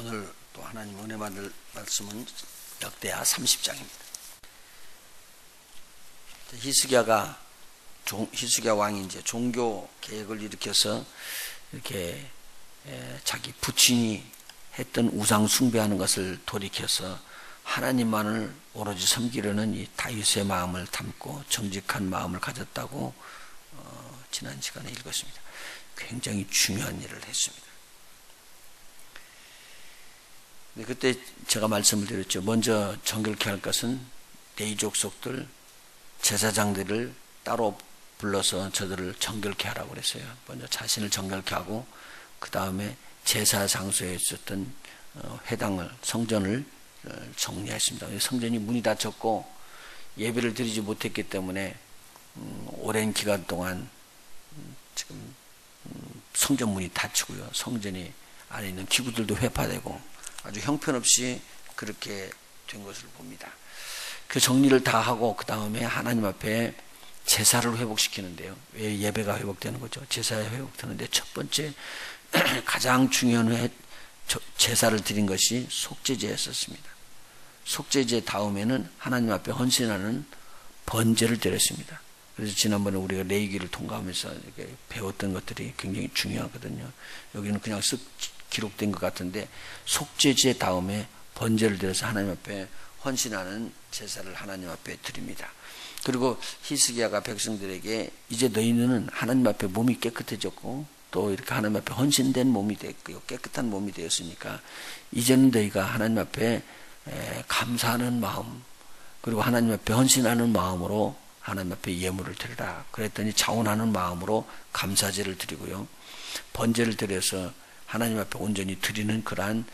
오늘 또 하나님 은혜 받을 말씀은 역대하 30장입니다. 히스기야 왕이 이제 종교 개혁을 일으켜서 이렇게 자기 부친이 했던 우상 숭배하는 것을 돌이켜서 하나님만을 오로지 섬기려는 이 다윗의 마음을 담고 정직한 마음을 가졌다고 지난 시간에 읽었습니다. 굉장히 중요한 일을 했습니다. 그때 제가 말씀을 드렸죠. 먼저 정결케 할 것은 레위 족속들 제사장들을 따로 불러서 저들을 정결케 하라고 그랬어요. 먼저 자신을 정결케 하고 그 다음에 제사 장소에 있었던 회당을 성전을 정리했습니다. 성전이 문이 닫혔고 예배를 드리지 못했기 때문에 오랜 기간 동안 지금 성전 문이 닫히고요. 성전이 안에 있는 기구들도 회파되고 아주 형편없이 그렇게 된 것을 봅니다. 그 정리를 다 하고 그 다음에 하나님 앞에 제사를 회복시키는데요. 왜 예배가 회복되는 거죠? 제사가 회복되는데 첫 번째 가장 중요한 제사를 드린 것이 속죄제였었습니다. 속죄제 다음에는 하나님 앞에 헌신하는 번제를 드렸습니다. 그래서 지난번에 우리가 레위기를 통과하면서 이렇게 배웠던 것들이 굉장히 중요하거든요. 여기는 그냥 쓱 기록된 것 같은데 속죄제 다음에 번제를 드려서 하나님 앞에 헌신하는 제사를 하나님 앞에 드립니다. 그리고 히스기야가 백성들에게 이제 너희는 하나님 앞에 몸이 깨끗해졌고 또 이렇게 하나님 앞에 헌신된 몸이 됐고요. 깨끗한 몸이 되었으니까 이제는 너희가 하나님 앞에 감사하는 마음 그리고 하나님 앞에 헌신하는 마음으로 하나님 앞에 예물을 드리라. 그랬더니 자원하는 마음으로 감사제를 드리고요. 번제를 드려서 하나님 앞에 온전히 드리는 그러한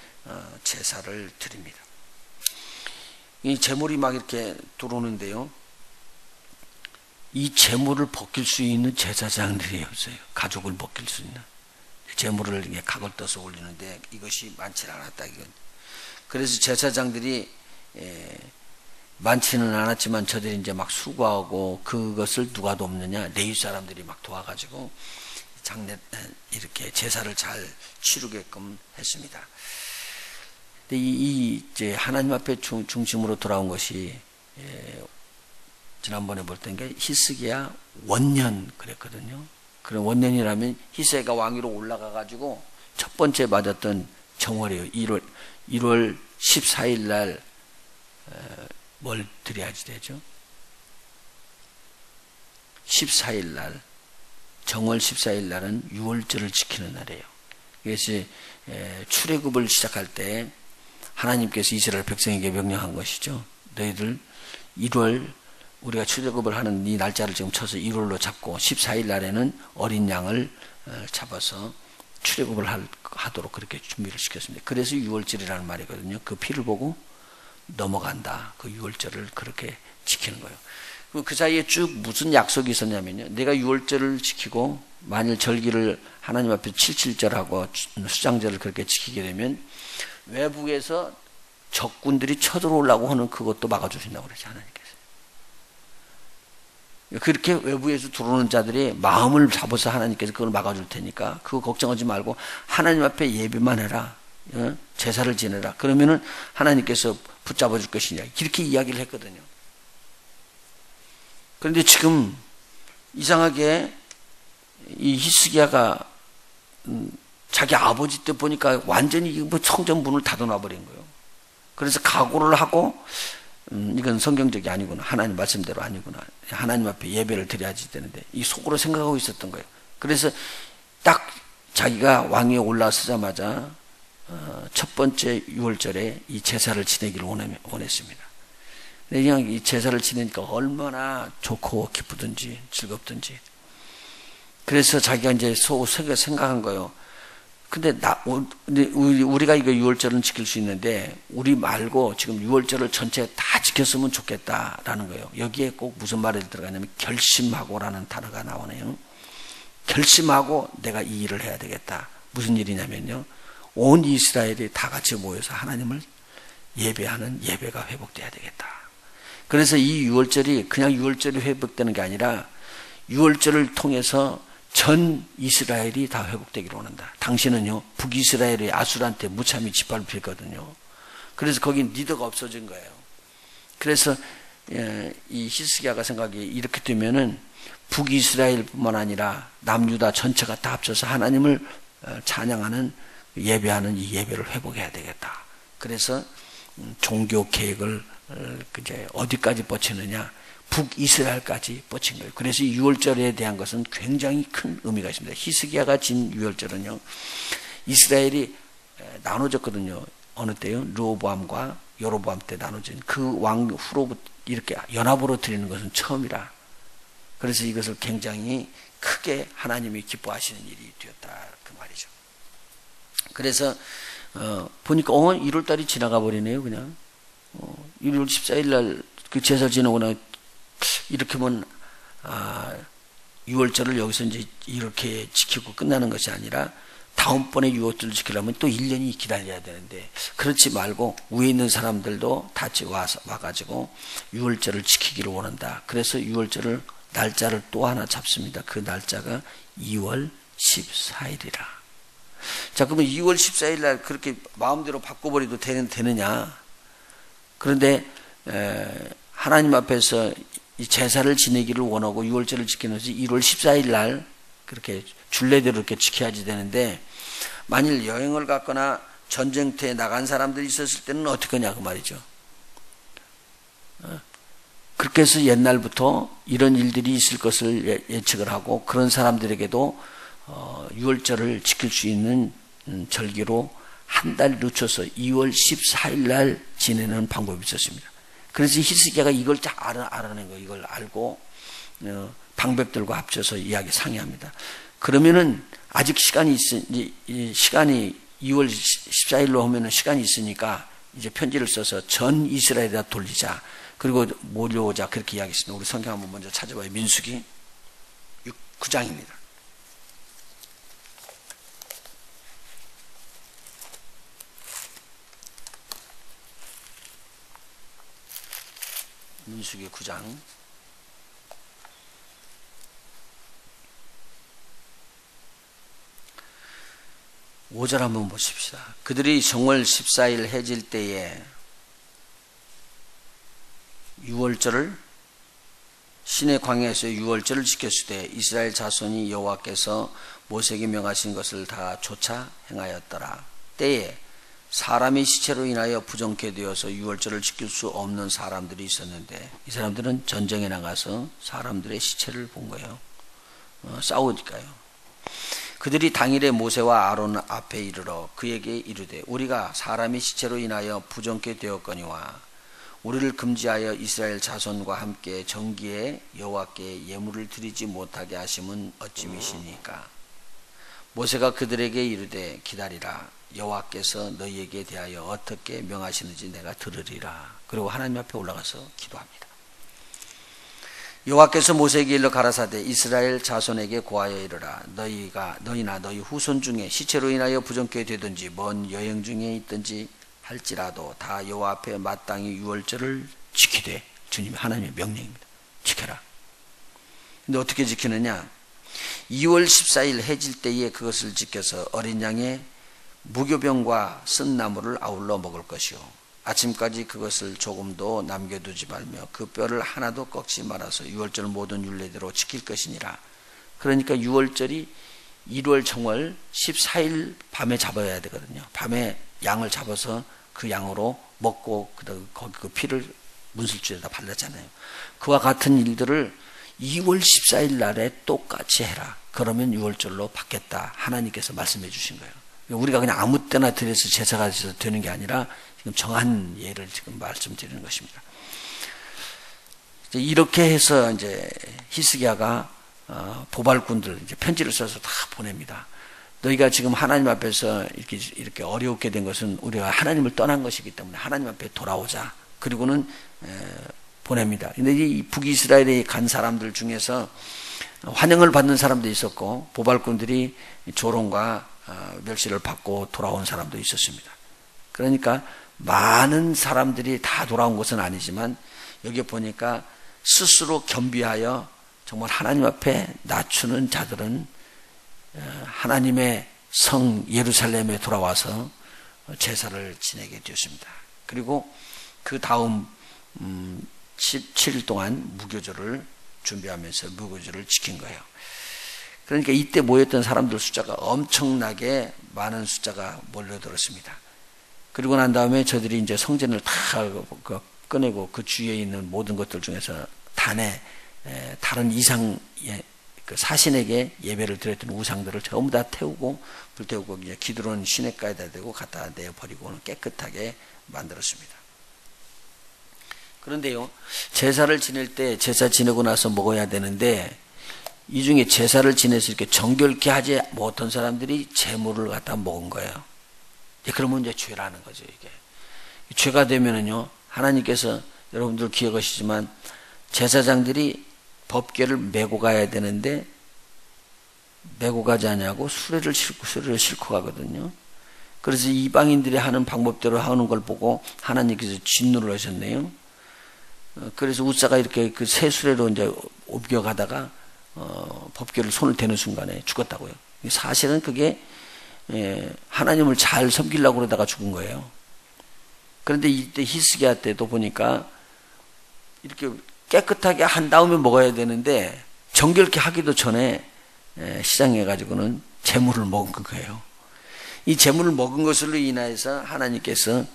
제사를 드립니다. 이 제물이 막 이렇게 들어오는데요. 이 제물을 벗길 수 있는 제사장들이 없어요. 가족을 벗길 수 있는. 제물을 이게 각을 떠서 올리는데 이것이 많지 않았다. 이건. 그래서 제사장들이 많지는 않았지만 저들이 이제 막 수고하고 그것을 누가 돕느냐? 레위 사람들이 막 도와가지고 이렇게 제사를 잘 치르게끔 했습니다. 근데 이제 하나님 앞에 중심으로 돌아온 것이 지난번에 볼 때 히스기야 원년 그랬거든요. 그런 원년이라면 히스기야가 왕위로 올라가가지고 첫 번째 맞았던 정월이에요. 1월 14일 날 뭘 드려야지 되죠? 14일 날 정월 14일 날은 유월절을 지키는 날이에요. 그래서 출애굽을 시작할 때 하나님께서 이스라엘 백성에게 명령한 것이죠. 너희들 1월 우리가 출애굽을 하는 이 날짜를 지금 쳐서 1월로 잡고 14일 날에는 어린 양을 잡아서 출애굽을 하도록 그렇게 준비를 시켰습니다. 그래서 유월절이라는 말이거든요. 그 피를 보고 넘어간다. 그 유월절을 그렇게 지키는 거예요. 그 사이에 쭉 무슨 약속이 있었냐면요. 내가 유월절을 지키고 만일 절기를 하나님 앞에 77절하고 수장절을 그렇게 지키게 되면 외부에서 적군들이 쳐들어오려고 하는 그것도 막아주신다고 그러죠. 하나님께서. 그렇게 외부에서 들어오는 자들이 마음을 잡아서 하나님께서 그걸 막아줄 테니까 그거 걱정하지 말고 하나님 앞에 예배만 해라. 제사를 지내라. 그러면은 하나님께서 붙잡아 줄 것이냐. 이렇게 이야기를 했거든요. 그런데 지금 이상하게 이 히스기야가 자기 아버지 때 보니까 완전히 성전 문을 닫아놔 버린 거예요. 그래서 각오를 하고 이건 성경적이 아니구나. 하나님 말씀대로 아니구나. 하나님 앞에 예배를 드려야지 되는데 이 속으로 생각하고 있었던 거예요. 그래서 딱 자기가 왕위에 올라서자마자 첫 번째 유월절에 이 제사를 지내기를 원했습니다. 그냥 이 제사를 지내니까 얼마나 좋고 기쁘든지 즐겁든지. 그래서 자기가 이제 속에 생각한 거예요. 근데 우리가 이거 유월절은 지킬 수 있는데 우리 말고 지금 유월절을 전체 다 지켰으면 좋겠다라는 거예요. 여기에 꼭 무슨 말이 들어가냐면 결심하고라는 단어가 나오네요. 결심하고 내가 이 일을 해야 되겠다. 무슨 일이냐면요. 온 이스라엘이 다 같이 모여서 하나님을 예배하는 예배가 회복돼야 되겠다. 그래서 이 유월절이 그냥 유월절이 회복되는 게 아니라 유월절을 통해서 전 이스라엘이 다 회복되기를 원한다. 당신은요, 북이스라엘의 아술한테 무참히 짓밟혔거든요. 그래서 거긴 리더가 없어진 거예요. 그래서 이 히스기야가 생각이 이렇게 되면은 북이스라엘뿐만 아니라 남유다 전체가 다 합쳐서 하나님을 찬양하는 예배하는 이 예배를 회복해야 되겠다. 그래서 종교 계획을 이제 어디까지 뻗치느냐, 북이스라엘까지 뻗친 거예요. 그래서 유월절에 대한 것은 굉장히 큰 의미가 있습니다. 히스기야가 진 유월절은요, 이스라엘이 나눠졌거든요. 어느 때요? 르호보암과 여로보암 때 나눠진 그 왕 후로부터 이렇게 연합으로 드리는 것은 처음이라. 그래서 이것을 굉장히 크게 하나님이 기뻐하시는 일이 되었다, 그 말이죠. 그래서 보니까 1월달이 지나가 버리네요. 그냥 1월 14일 날 그 제사 지나고 나 이렇게 하면 6월절을 여기서 이제 이렇게 지키고 끝나는 것이 아니라 다음번에 6월절을 지키려면 또 1년이 기다려야 되는데, 그렇지 말고 위에 있는 사람들도 같이 와가지고 6월절을 지키기를 원한다. 그래서 6월절을 날짜를 또 하나 잡습니다. 그 날짜가 2월 14일이라. 자, 그러면 2월 14일 날 그렇게 마음대로 바꿔버려도 되느냐? 그런데 하나님 앞에서 이 제사를 지내기를 원하고 6월절을 지키는 것이 1월 14일 날 그렇게 줄례대로 이렇게 지켜야지 되는데, 만일 여행을 갔거나 전쟁터에 나간 사람들이 있었을 때는 어떻게 하냐 그 말이죠. 그렇게 해서 옛날부터 이런 일들이 있을 것을 예측을 하고, 그런 사람들에게도 6월절을 지킬 수 있는 절기로 한 달 늦춰서 2월 14일 날 지내는 방법이 있었습니다. 그래서 히스기야가 이걸 잘 알아낸 거예요. 이걸 알고 방백들과 합쳐서 이야기 상의합니다. 그러면은 아직 시간이 2월 14일로 하면은 시간이 있으니까 이제 편지를 써서 전 이스라엘에다 돌리자. 그리고 몰려오자. 그렇게 이야기했습니다. 우리 성경 한번 먼저 찾아봐요. 민수기 9장입니다. 민수기 9장 5절 한번 보십시다. 그들이 정월 14일 해질 때에 6월절을 시내 광야에서 6월절을 지켰을 때 이스라엘 자손이 여호와께서 모세에게 명하신 것을 다 조차 행하였더라. 때에 사람의 시체로 인하여 부정케 되어서 6월절을 지킬 수 없는 사람들이 있었는데, 이 사람들은 전쟁에 나가서 사람들의 시체를 본 거예요. 싸우니까요. 그들이 당일에 모세와 아론 앞에 이르러 그에게 이르되, 우리가 사람의 시체로 인하여 부정케 되었거니와 우리를 금지하여 이스라엘 자손과 함께 정기에 여호와께 예물을 드리지 못하게 하심은 어찌미시니까. 모세가 그들에게 이르되, 기다리라. 여호와께서 너희에게 대하여 어떻게 명하시는지 내가 들으리라. 그리고 하나님 앞에 올라가서 기도합니다. 여호와께서 모세에게 일러 가라사대, 이스라엘 자손에게 고하여 이르라. 너희나 너희 후손 중에 시체로 인하여 부정케 되든지 먼 여행 중에 있든지 할지라도 다 여호와 앞에 마땅히 유월절을 지키되, 주님 하나님의 명령입니다. 지켜라. 근데 어떻게 지키느냐? 2월 14일 해질 때에 그것을 지켜서 어린 양의 무교병과 쓴 나물을 아울러 먹을 것이요, 아침까지 그것을 조금도 남겨두지 말며 그 뼈를 하나도 꺾지 말아서 6월절 모든 율례대로 지킬 것이니라. 그러니까 6월절이 1월 정월 14일 밤에 잡아야 되거든요. 밤에 양을 잡아서 그 양으로 먹고 거기 그 피를 문술줄에다 발랐잖아요. 그와 같은 일들을 2월 14일 날에 똑같이 해라. 그러면 6월절로 받겠다. 하나님께서 말씀해 주신 거예요. 우리가 그냥 아무 때나 드려서 제사가 있어서 되는 게 아니라 지금 정한 예를 지금 말씀드리는 것입니다. 이렇게 해서 이제 히스기야가 보발꾼들 이제 편지를 써서 다 보냅니다. 너희가 지금 하나님 앞에서 이렇게 어렵게 된 것은 우리가 하나님을 떠난 것이기 때문에 하나님 앞에 돌아오자. 그리고는 보냅니다. 근데 이 북이스라엘에 간 사람들 중에서 환영을 받는 사람도 있었고, 보발꾼들이 조롱과 멸시를 받고 돌아온 사람도 있었습니다. 그러니까 많은 사람들이 다 돌아온 것은 아니지만, 여기 보니까 스스로 겸비하여 정말 하나님 앞에 낮추는 자들은 하나님의 성 예루살렘에 돌아와서 제사를 지내게 되었습니다. 그리고 그 다음 17일 동안 무교절을 준비하면서 무교절을 지킨 거예요. 그러니까 이때 모였던 사람들 숫자가 엄청나게 많은 숫자가 몰려들었습니다. 그리고 난 다음에 저들이 이제 성전을 다 꺼내고 그 주위에 있는 모든 것들 중에서 단에 다른 이상 그 사신에게 예배를 드렸던 우상들을 전부 다 태우고 불태우고 이제 기드론 시냇가에다 대고 갖다 내버리고는 깨끗하게 만들었습니다. 그런데요, 제사를 지낼 때 제사 지내고 나서 먹어야 되는데 이 중에 제사를 지내서 이렇게 정결케 하지 못한 사람들이 제물을 갖다 먹은 거예요. 그러면 이제 죄라는 거죠. 이게 죄가 되면은요, 하나님께서 여러분들 기억하시지만 제사장들이 법궤를 메고 가야 되는데 메고 가지 않냐고 수레를 싣고 가거든요. 그래서 이방인들이 하는 방법대로 하는 걸 보고 하나님께서 진노를 하셨네요. 그래서 우사가 이렇게 그 새 수레로 이제 옮겨가다가 법궤를 손을 대는 순간에 죽었다고요. 사실은 그게 하나님을 잘 섬기려고 그러다가 죽은 거예요. 그런데 이때 히스기야 때도 보니까 이렇게 깨끗하게 한 다음에 먹어야 되는데 정결케 하기도 전에 시장해 가지고는 제물을 먹은 거예요. 이 제물을 먹은 것으로 인하여서 하나님께서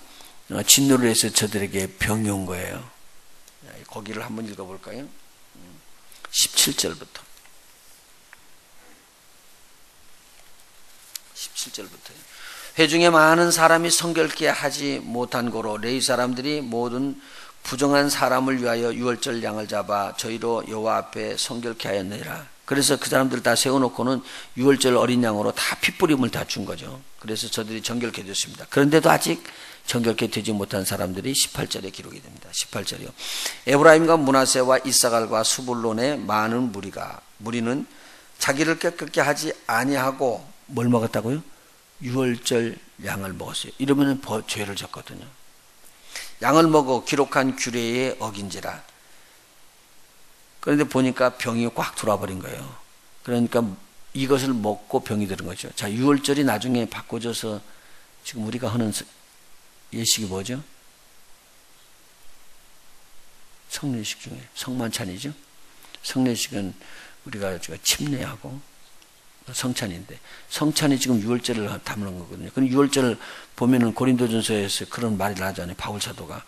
진노를 해서 저들에게 병이 온 거예요. 거기를 한번 읽어볼까요? 17절부터 17절부터요. 회중에 많은 사람이 성결케 하지 못한 고로 레위 사람들이 모든 부정한 사람을 위하여 유월절 양을 잡아 저희로 여호와 앞에 성결케 하였느니라. 그래서 그 사람들 다 세워놓고는 유월절 어린 양으로 다 핏부림을 다 준 거죠. 그래서 저들이 정결케 됐습니다. 그런데도 아직 정결케 되지 못한 사람들이 18절에 기록이 됩니다. 18절이요. 에브라임과 므낫세와 이사갈과 수불론의 많은 무리는 자기를 깨끗게 하지 아니하고 뭘 먹었다고요? 유월절 양을 먹었어요. 이러면 죄를 졌거든요. 양을 먹어 기록한 규례에 어긴지라. 그런데 보니까 병이 꽉 돌아버린 거예요. 그러니까 이것을 먹고 병이 들은 거죠. 자, 유월절이 나중에 바꿔져서 지금 우리가 하는 예식이 뭐죠? 성례식 중에 성만찬이죠. 성례식은 우리가 침례하고 성찬인데 성찬이 지금 유월절을 담는 거거든요. 그럼 유월절을 보면은 고린도전서에서 그런 말을 하잖아요. 바울 사도가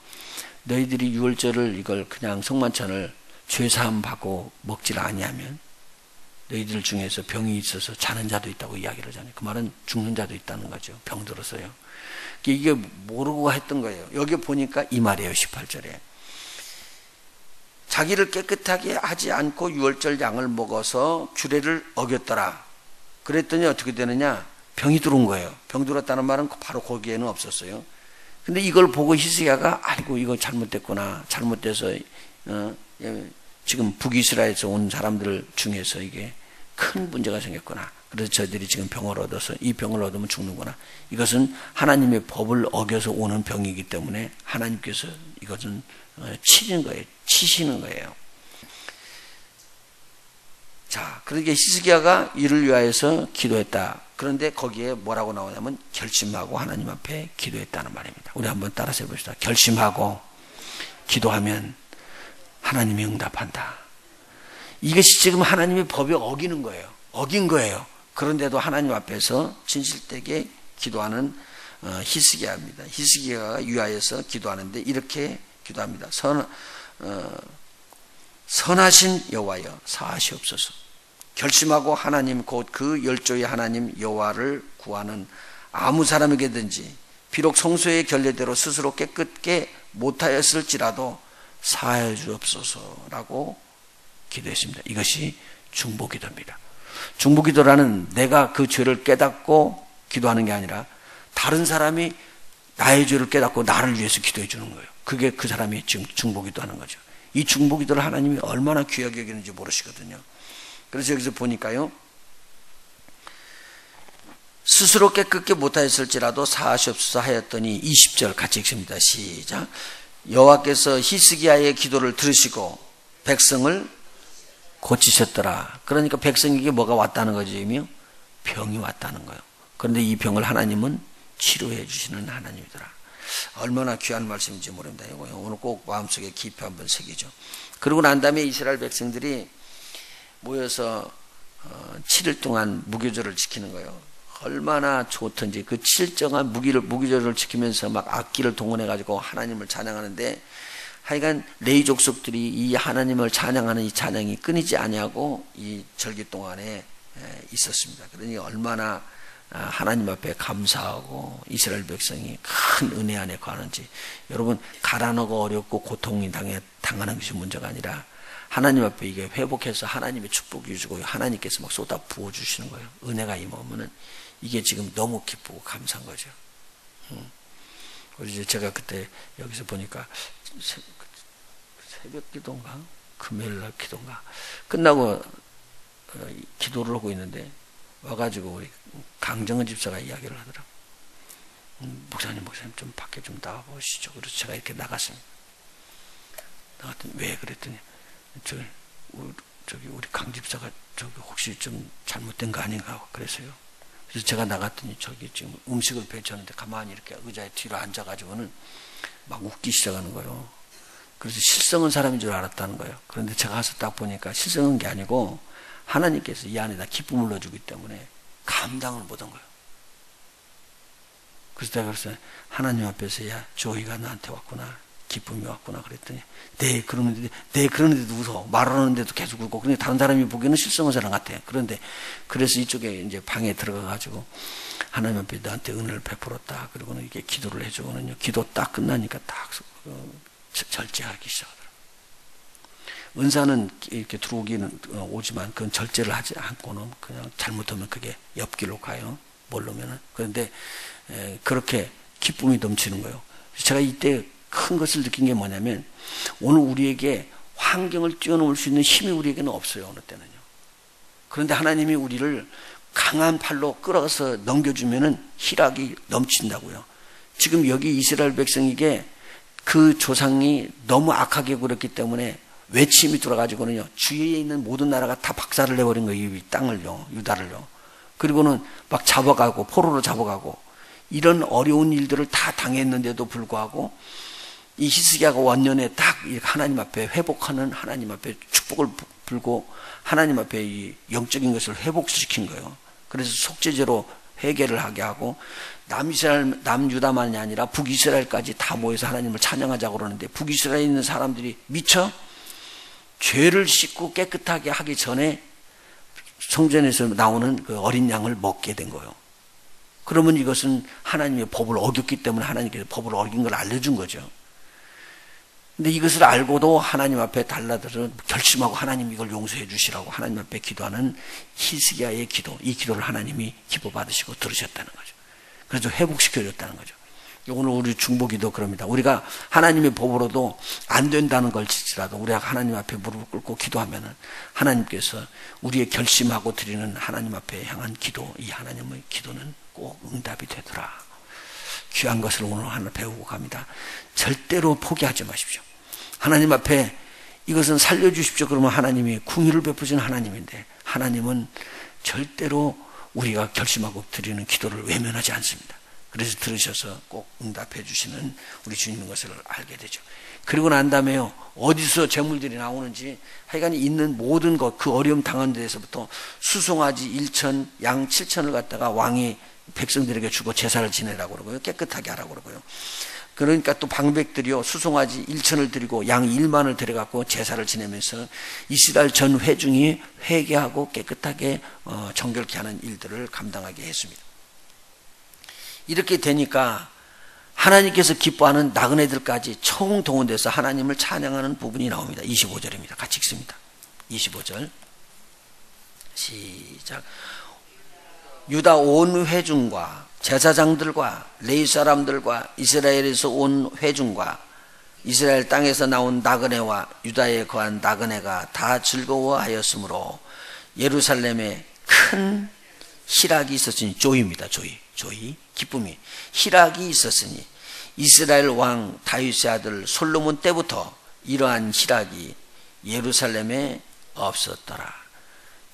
너희들이 유월절을 이걸 그냥 성만찬을 죄사함 받고 먹질 아니하면 너희들 중에서 병이 있어서 자는 자도 있다고 이야기를 하잖아요. 그 말은 죽는 자도 있다는 거죠. 병 들어서요. 이게 모르고 했던 거예요. 여기 보니까 이 말이에요. 18절에 자기를 깨끗하게 하지 않고 유월절 양을 먹어서 규례를 어겼더라. 그랬더니 어떻게 되느냐? 병이 들어온 거예요. 병 들었다는 말은 바로 거기에는 없었어요. 근데 이걸 보고 히스기야가 아이고 이거 잘못됐구나. 잘못돼서 지금 북이스라엘에서 온 사람들 중에서 이게 큰 문제가 생겼구나. 그래서 저희들이 지금 병을 얻어서 이 병을 얻으면 죽는구나. 이것은 하나님의 법을 어겨서 오는 병이기 때문에 하나님께서 이것은 치는 거예요. 치시는 거예요. 자, 그러니까 히스기야가 이를 위하여서 기도했다. 그런데 거기에 뭐라고 나오냐면 결심하고 하나님 앞에 기도했다는 말입니다. 우리 한번 따라서 해봅시다. 결심하고 기도하면 하나님이 응답한다. 이것이 지금 하나님의 법에 어기는 거예요. 어긴 거예요. 그런데도 하나님 앞에서 진실되게 기도하는 히스기야입니다. 히스기야가 위하여서 기도하는데 이렇게 기도합니다. 선하신 여호와여 사하시옵소서. 결심하고 하나님 곧 그 열조의 하나님 여호와를 구하는 아무 사람에게든지 비록 성소의 결례대로 스스로 깨끗게 못하였을지라도 사하여 주옵소서라고 기도했습니다. 이것이 중보기도입니다. 중보기도라는 내가 그 죄를 깨닫고 기도하는 게 아니라 다른 사람이 나의 죄를 깨닫고 나를 위해서 기도해 주는 거예요. 그게 그 사람이 지금 중보기도하는 거죠. 이 중보기도를 하나님이 얼마나 귀하게 여기는지 모르시거든요. 그래서 여기서 보니까요, 스스로 깨끗게 못하였을지라도 사하시옵소서 하였더니 20절 같이 읽습니다. 시작. 여호와께서 히스기야의 기도를 들으시고 백성을 고치셨더라. 그러니까 백성에게 뭐가 왔다는 거죠? 병이 왔다는 거예요. 그런데 이 병을 하나님은 치료해 주시는 하나님이더라. 얼마나 귀한 말씀인지 모릅니다. 오늘 꼭 마음속에 깊이 한번 새기죠. 그러고 난 다음에 이스라엘 백성들이 모여서 7일 동안 무교절을 지키는 거예요. 얼마나 좋던지 그 7일 동안 무교절을 지키면서 막 악기를 동원해 가지고 하나님을 찬양하는데, 하여간 레위 족속들이 이 하나님을 찬양하는 이 찬양이 끊이지 아니하고 이 절기 동안에 있었습니다. 그러니 얼마나 하나님 앞에 감사하고 이스라엘 백성이 큰 은혜 안에 거하는지. 여러분, 가난하고 어렵고 고통이 당하는 것이 문제가 아니라 하나님 앞에 이게 회복해서 하나님의 축복이 주고 하나님께서 막 쏟아 부어주시는 거예요. 은혜가 임하면은 이게 지금 너무 기쁘고 감사한 거죠. 그래서 제가 그때 여기서 보니까 새벽 기도인가? 금요일날 기도인가? 끝나고 기도를 하고 있는데 와가지고 우리 강정은 집사가 이야기를 하더라고요. 목사님 좀 밖에 좀 나와보시죠. 그래서 제가 이렇게 나갔습니다. 나갔더니 왜 그랬더니 저기 우리 강 집사가 저기 혹시 좀 잘못된 거 아닌가 하고 그래서요. 그래서 제가 나갔더니 저기 지금 음식을 배쳤는데 가만히 이렇게 의자에 뒤로 앉아가지고는 막 웃기 시작하는 거예요. 그래서 실성은 사람인 줄 알았다는 거예요. 그런데 제가 가서 딱 보니까 실성은 게 아니고 하나님께서 이 안에다 기쁨을 넣어주기 때문에 감당을 못한 거예요. 그래서 내가 그랬어요. 하나님 앞에서 야, 조이가 나한테 왔구나. 기쁨이 왔구나. 그랬더니 그러는데도 웃어. 말하는데도 계속 웃고. 그런데 다른 사람이 보기에는 실성한 사람 같아. 그런데 그래서 이쪽에 이제 방에 들어가가지고 하나님 앞에 나한테 은혜를 베풀었다. 그리고는 이게 기도를 해주고는요. 기도 딱 끝나니까 딱 절제하기 시작하더라고요. 은사는 이렇게 들어오기는 오지만 그건 절제를 하지 않고는 그냥 잘못하면 그게 옆길로 가요. 모르면은. 그런데 그렇게 기쁨이 넘치는 거예요. 제가 이때 큰 것을 느낀 게 뭐냐면 오늘 우리에게 환경을 뛰어넘을 수 있는 힘이 우리에게는 없어요. 어느 때는요. 그런데 하나님이 우리를 강한 팔로 끌어서 넘겨주면은 희락이 넘친다고요. 지금 여기 이스라엘 백성에게 그 조상이 너무 악하게 굴었기 때문에 외침이 들어가지고는요, 주위에 있는 모든 나라가 다 박살을 내버린 거예요. 이 땅을요, 유다를요. 그리고는 막 잡아가고, 포로로 잡아가고, 이런 어려운 일들을 다 당했는데도 불구하고, 이 히스기야가 원년에 딱 하나님 앞에 회복하는 하나님 앞에 축복을 불고, 하나님 앞에 이 영적인 것을 회복시킨 거예요. 그래서 속죄제로 회개를 하게 하고, 남이스라엘, 남유다만이 아니라 북이스라엘까지 다 모여서 하나님을 찬양하자고 그러는데, 북이스라엘에 있는 사람들이 미쳐 죄를 씻고 깨끗하게 하기 전에 성전에서 나오는 그 어린 양을 먹게 된 거예요. 그러면 이것은 하나님의 법을 어겼기 때문에 하나님께서 법을 어긴 걸 알려준 거죠. 근데 이것을 알고도 하나님 앞에 달라들어 결심하고 하나님 이걸 용서해 주시라고 하나님 앞에 기도하는 히스기야의 기도, 이 기도를 하나님이 기뻐 받으시고 들으셨다는 거죠. 그래서 회복시켜 줬다는 거죠. 오늘 우리 중보기도 그럽니다. 우리가 하나님의 법으로도 안 된다는 걸 지지라도 우리가 하나님 앞에 무릎을 꿇고 기도하면은 하나님께서 우리의 결심하고 드리는 하나님 앞에 향한 기도, 이 하나님의 기도는 꼭 응답이 되더라. 귀한 것을 오늘 하나 배우고 갑니다. 절대로 포기하지 마십시오. 하나님 앞에 이것은 살려주십시오. 그러면 하나님이 궁유를 베푸시는 하나님인데 하나님은 절대로 우리가 결심하고 드리는 기도를 외면하지 않습니다. 그래서 들으셔서 꼭 응답해 주시는 우리 주님인 것을 알게 되죠. 그리고 난 다음에요, 어디서 재물들이 나오는지 하여간 있는 모든 것, 그 어려움 당한 데에서부터 수송아지 1천, 양 7천을 갖다가 왕이 백성들에게 주고 제사를 지내라고 그러고요. 깨끗하게 하라고 그러고요. 그러니까 또 방백들이요, 수송아지 1천을 드리고 양 1만을 드려갖고 제사를 지내면서 이스라엘 전 회중이 회개하고 깨끗하게 정결케 하는 일들을 감당하게 했습니다. 이렇게 되니까 하나님께서 기뻐하는 나그네들까지 총동원돼서 하나님을 찬양하는 부분이 나옵니다. 25절입니다. 같이 읽습니다. 25절 시작. 유다 온 회중과 제사장들과 레위 사람들과 이스라엘에서 온 회중과 이스라엘 땅에서 나온 나그네와 유다에 거한 나그네가 다 즐거워하였으므로 예루살렘에 큰 희락이 있었으니, 조이입니다. 조이 기쁨이, 희락이 있었으니 이스라엘 왕 다윗의 아들 솔로몬 때부터 이러한 희락이 예루살렘에 없었더라.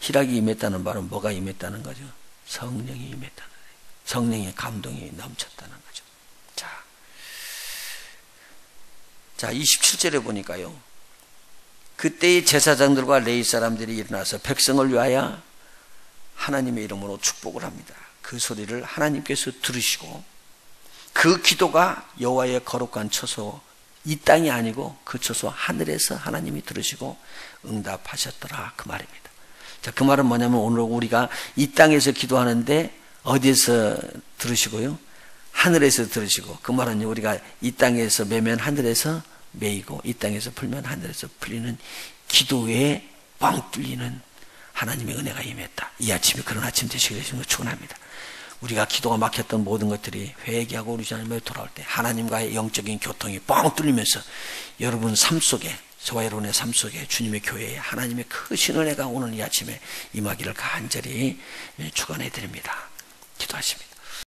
희락이 임했다는 말은 뭐가 임했다는 거죠? 성령이 임했다는 거예요. 성령의 감동이 넘쳤다는 거죠. 자, 27절에 보니까요. 그때의 제사장들과 레위 사람들이 일어나서 백성을 위하여 하나님의 이름으로 축복을 합니다. 그 소리를 하나님께서 들으시고 그 기도가 여호와의 거룩한 처소, 이 땅이 아니고 그 처소 하늘에서 하나님이 들으시고 응답하셨더라, 그 말입니다. 자, 그 말은 뭐냐면 오늘 우리가 이 땅에서 기도하는데 어디에서 들으시고요? 하늘에서 들으시고, 그 말은 우리가 이 땅에서 매면 하늘에서 매이고 이 땅에서 풀면 하늘에서 풀리는 기도에 뻥 뚫리는 하나님의 은혜가 임했다. 이 아침에 그런 아침 되시게 되시는 걸 축원합니다. 우리가 기도가 막혔던 모든 것들이 회개하고 우리 하나님에 돌아올 때 하나님과의 영적인 교통이 뻥 뚫리면서 여러분 삶 속에, 저와 여러분의 삶 속에 주님의 교회에 하나님의 크신 은혜가 오늘 이 아침에 임하기를 간절히 축원해 드립니다. 기도하십니다.